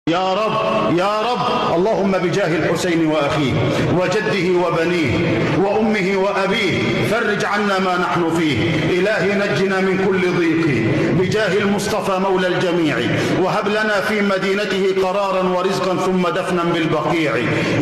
يا رب يا رب، اللهم بجاه الحسين وأخيه وجده وبنيه وأمه وأبيه فرج عنا ما نحن فيه. إلهي نجنا من كل ضيق بجاه المصطفى مولى الجميع، وهب لنا في مدينته قرارا ورزقا ثم دفنا بالبقيع.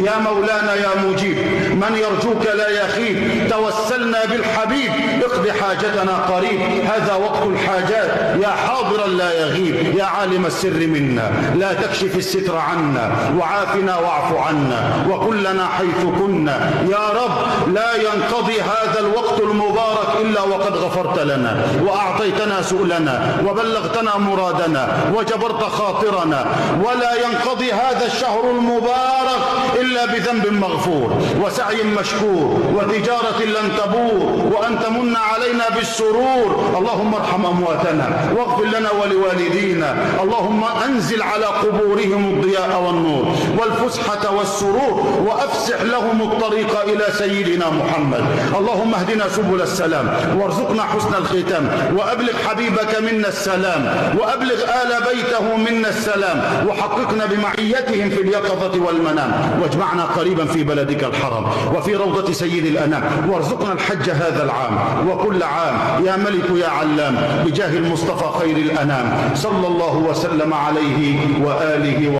يا مولانا يا مجيب من يرجوك لا يخيب، توسلنا بالحبيب اقض حاجتنا قريب. هذا وقت الحاجات يا حاضرا لا يغيب، يا عالم السر منا لا تكشف الستر عنا، وعافنا واعف عنا وكلنا حيث كنا. يا رب لا ينقضي هذا الوقت المبارك إلا وقد غفرت لنا وأعطيتنا سؤلنا وبلغتنا مرادنا وجبرت خاطرنا، ولا ينقضي هذا الشهر المبارك إلا بذنب مغفور وسعي مشكور وتجارة لن تبور، وأن تمن علينا بالسرور. اللهم ارحم أمواتنا واغفر لنا ولوالدينا، اللهم أنزل على قبورهم الضياء والنور والفسحة والسرور، وأفسح لهم الطريق إلى سيدنا محمد. اللهم اهدنا سبل السلام وارزقنا حسن الختام، وأبلغ حبيبك منا السلام، وأبلغ آل بيته منا السلام، وحققنا بمعيتهم في اليقظة والمنام، واجمعنا قريبا في بلدك الحرام وفي روضة سيد الأنام، وارزقنا الحج هذا العام وكل عام يا ملك يا علام، بجاه المصطفى خير الأنام صلى الله وسلم عليه وآله